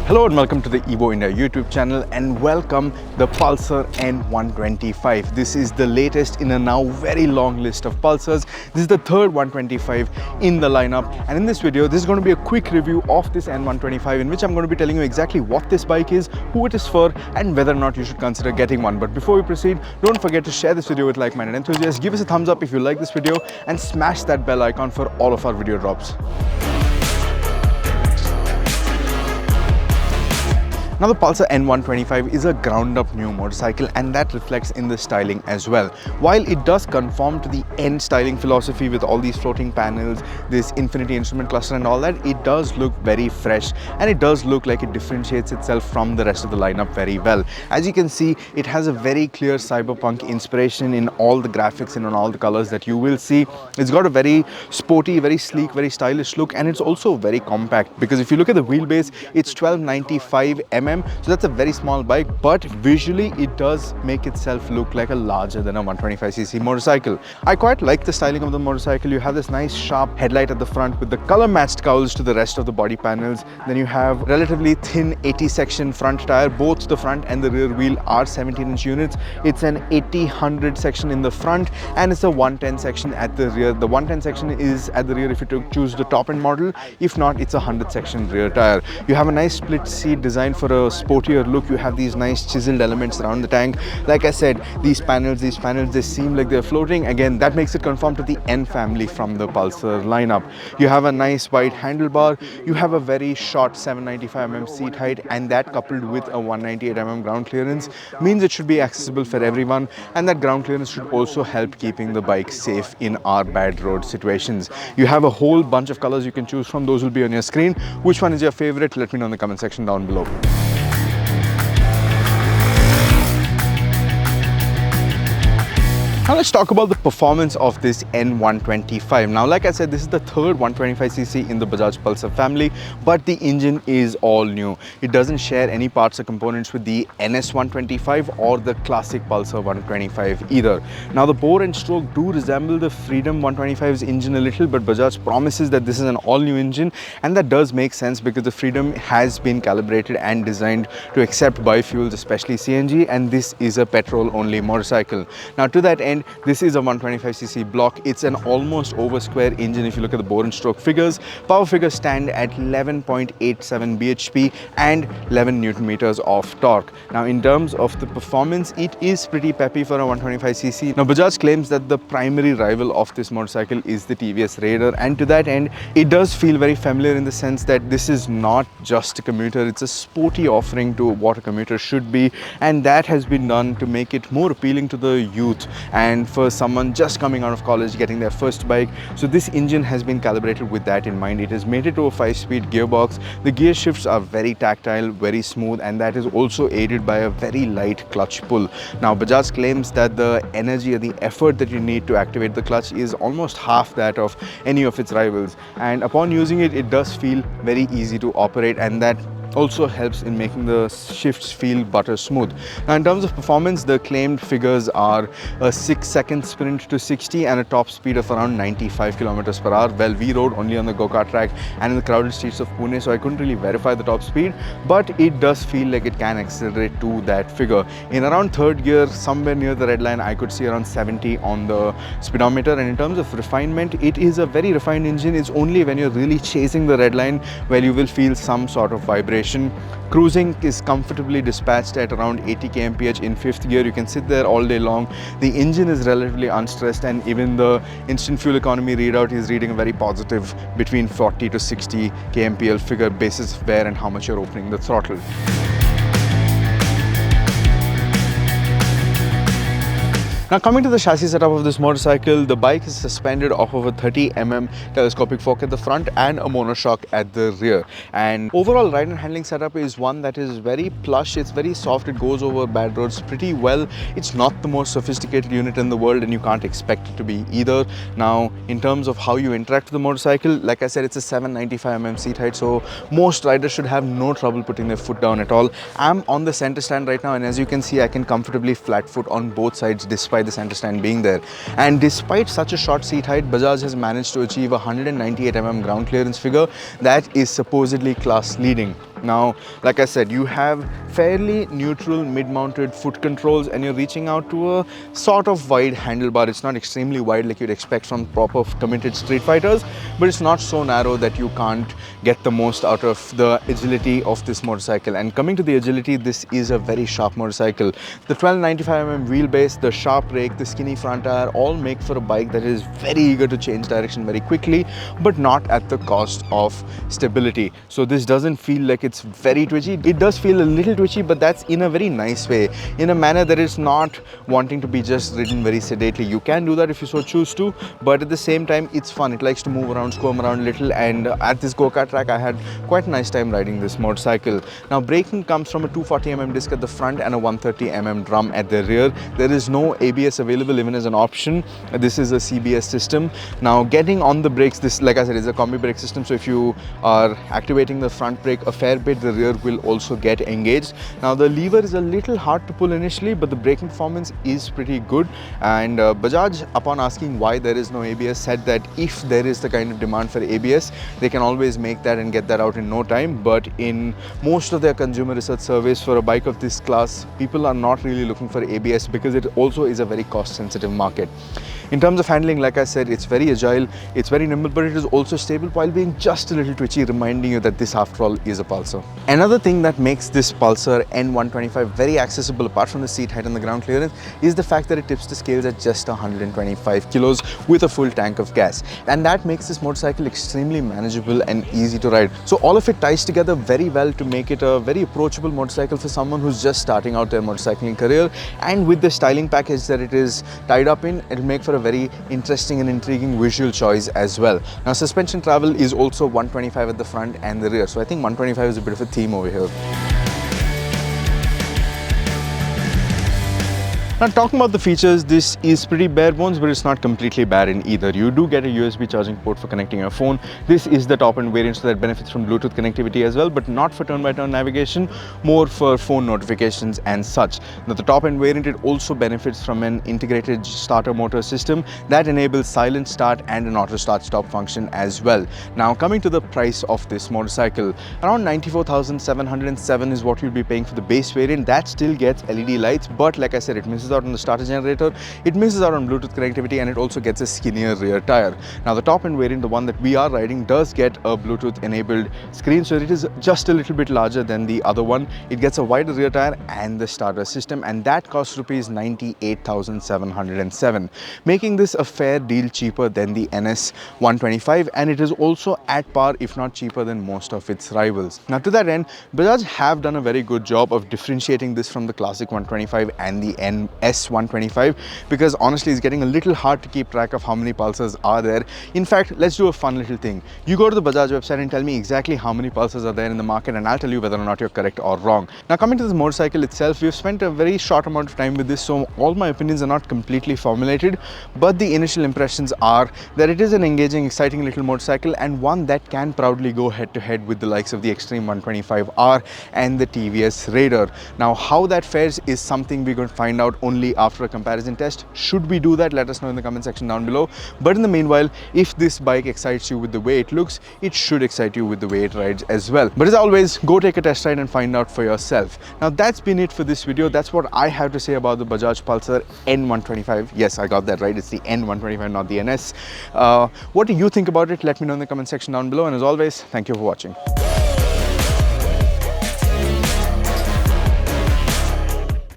Hello and welcome to the Evo India YouTube channel, and welcome the Pulsar N125. This is the latest in a now very long list of Pulsars. This is the third 125 in the lineup, and in this video this is going to be a quick review of this N125 in which I'm going to be telling you exactly what this bike is, who it is for, and whether or not you should consider getting one. But before we proceed, don't forget to share this video with like-minded enthusiasts. Give us a thumbs up if you like this video and smash that bell icon for all of our video drops. Now the Pulsar N125 is a ground-up new motorcycle, and that reflects in the styling as well. While it does conform to the N styling philosophy with all these floating panels, this infinity instrument cluster and all that, it does look very fresh, and it does look like it differentiates itself from the rest of the lineup very well. As you can see, it has a very clear cyberpunk inspiration in all the graphics and on all the colors that you will see. It's got a very sporty, very sleek, very stylish look, and it's also very compact, because if you look at the wheelbase, it's 1295 mm, so that's a very small bike, but visually it does make itself look like a larger than a 125cc motorcycle. I quite like the styling of the motorcycle. You have this nice sharp headlight at the front with the color matched cowls to the rest of the body panels. Then you have relatively thin 80 section front tire. Both the front and the rear wheel are 17-inch units. It's an 80/100 section in the front, and it's a 110 section at the rear. The 110 section is at the rear if you choose the top end model. If not, it's a 100 section rear tire. You have a nice split seat designed for a sportier look. You have these nice chiseled elements around the tank. Like I said, these panels, they seem like they're floating. Again, that makes it conform to the N family from the Pulsar lineup. You have a nice wide handlebar. You have a very short 795mm seat height, and that coupled with a 198mm ground clearance means it should be accessible for everyone, and that ground clearance should also help keeping the bike safe in our bad road situations. You have a whole bunch of colors you can choose from. Those will be on your screen. Which one is your favorite? Let me know in the comment section down below. Now let's talk about the performance of this N125. Now, like I said, this is the third 125cc in the Bajaj Pulsar family, but the engine is all new. It doesn't share any parts or components with the NS125 or the classic Pulsar 125 either. Now, the bore and stroke do resemble the Freedom 125's engine a little, but Bajaj promises that this is an all-new engine, and that does make sense because the Freedom has been calibrated and designed to accept biofuels, especially CNG, and this is a petrol-only motorcycle. Now, to that end, this is a 125cc block. It's an almost over square engine if you look at the bore and stroke figures. Power figures stand at 11.87 bhp and 11 newton meters of torque. Now, in terms of the performance, it is pretty peppy for a 125cc. Now, Bajaj claims that the primary rival of this motorcycle is the TVS Raider, and to that end, it does feel very familiar in the sense that this is not just a commuter. It's a sporty offering to what a commuter should be, and that has been done to make it more appealing to the youth and for someone just coming out of college getting their first bike. So this engine has been calibrated with that in mind. It is mated to a 5-speed gearbox. The gear shifts are very tactile, very smooth, and that is also aided by a very light clutch pull. Now, Bajaj claims that the energy or the effort that you need to activate the clutch is almost half that of any of its rivals, and upon using it, it does feel very easy to operate, and that also helps in making the shifts feel butter smooth. Now, in terms of performance, the claimed figures are a 6-second sprint to 60 and a top speed of around 95 kilometers per hour. Well, we rode only on the go-kart track and in the crowded streets of Pune, so I couldn't really verify the top speed, but it does feel like it can accelerate to that figure. In around third gear, somewhere near the red line, I could see around 70 on the speedometer. And in terms of refinement, it is a very refined engine. It's only when you're really chasing the red line where you will feel some sort of vibration. Cruising is comfortably dispatched at around 80 kmph in 5th gear. You can sit there all day long. The engine is relatively unstressed, and even the instant fuel economy readout is reading a very positive between 40 to 60 kmpl figure basis where and how much you're opening the throttle. Now, coming to the chassis setup of this motorcycle, the bike is suspended off of a 30mm telescopic fork at the front and a monoshock at the rear. And overall ride and handling setup is one that is very plush. It's very soft. It goes over bad roads pretty well. It's not the most sophisticated unit in the world, and you can't expect it to be either. Now, in terms of how you interact with the motorcycle, like I said, it's a 795mm seat height, so most riders should have no trouble putting their foot down at all. I'm on the center stand right now, and as you can see, I can comfortably flat foot on both sides despite the center stand being there. And despite such a short seat height, Bajaj has managed to achieve a 198mm ground clearance figure that is supposedly class leading. Now, like I said, you have fairly neutral mid-mounted foot controls and you're reaching out to a sort of wide handlebar. It's not extremely wide like you'd expect from proper committed street fighters, but it's not so narrow that you can't get the most out of the agility of this motorcycle. And coming to the agility, this is a very sharp motorcycle. The 1295mm wheelbase, the sharp brake, the skinny front tire all make for a bike that is very eager to change direction very quickly, but not at the cost of stability. So this doesn't feel like it's very twitchy. It does feel a little twitchy, but that's in a very nice way, in a manner that is not wanting to be just ridden very sedately. You can do that if you so choose to, but at the same time it's fun. It likes to move around, squirm around a little, and at this go-kart track I had quite a nice time riding this motorcycle. Now, braking comes from a 240mm disc at the front and a 130mm drum at the rear. There is no ABS available even as an option. This is a CBS system. Now, getting on the brakes, this, like I said, is a combi brake system, so if you are activating the front brake a fair bit, the rear will also get engaged. Now, the lever is a little hard to pull initially, but the braking performance is pretty good. And Bajaj, upon asking why there is no ABS, said that if there is the kind of demand for ABS, they can always make that and get that out in no time. But in most of their consumer research surveys for a bike of this class, people are not really looking for ABS because it also is a very cost sensitive market. In terms of handling, like I said, it's very agile, it's very nimble, but it is also stable while being just a little twitchy, reminding you that this after all is a Pulsar. Another thing that makes this Pulsar N125 very accessible apart from the seat height and the ground clearance is the fact that it tips the scales at just 125 kilos with a full tank of gas. And that makes this motorcycle extremely manageable and easy to ride. So all of it ties together very well to make it a very approachable motorcycle for someone who's just starting out their motorcycling career. And with the styling package that it is tied up in, it'll make for a very interesting and intriguing visual choice as well. Now, suspension travel is also 125 at the front and the rear, so I think 125 is a bit of a theme over here. Now, talking about the features, this is pretty bare bones, but it's not completely barren either. You do get a USB charging port for connecting your phone. This is the top-end variant, so that benefits from Bluetooth connectivity as well, but not for turn-by-turn navigation, more for phone notifications and such. Now, the top-end variant, it also benefits from an integrated starter motor system that enables silent start and an auto start-stop function as well. Now, coming to the price of this motorcycle, around 94,707 is what you'll be paying for the base variant. That still gets LED lights, but like I said, it misses out on the starter generator, it misses out on Bluetooth connectivity, and it also gets a skinnier rear tire. Now, the top end variant, the one that we are riding, does get a Bluetooth enabled screen, so it is just a little bit larger than the other one. It gets a wider rear tire and the starter system, and that costs rupees 98,707, making this a fair deal cheaper than the NS125, and it is also at par, if not cheaper, than most of its rivals. Now, to that end, Bajaj have done a very good job of differentiating this from the classic 125 and the NS125, because honestly it's getting a little hard to keep track of how many Pulsars are there. In fact, let's do a fun little thing. You go to the Bajaj website and tell me exactly how many Pulsars are there in the market, and I'll tell you whether or not you're correct or wrong. Now, coming to this motorcycle itself, we've spent a very short amount of time with this, so all my opinions are not completely formulated, but the initial impressions are that it is an engaging, exciting little motorcycle, and one that can proudly go head to head with the likes of the Extreme 125R and the TVS Raider. Now, how that fares is something we're going to find out only after a comparison test. Should we do that? Let us know in the comment section down below. But in the meanwhile, if this bike excites you with the way it looks, it should excite you with the way it rides as well. But as always, go take a test ride and find out for yourself. Now, that's been it for this video. That's what I have to say about the Bajaj Pulsar N125. Yes, I got that right. It's the N125, not the NS. What do you think about it? Let me know in the comment section down below. And as always, thank you for watching.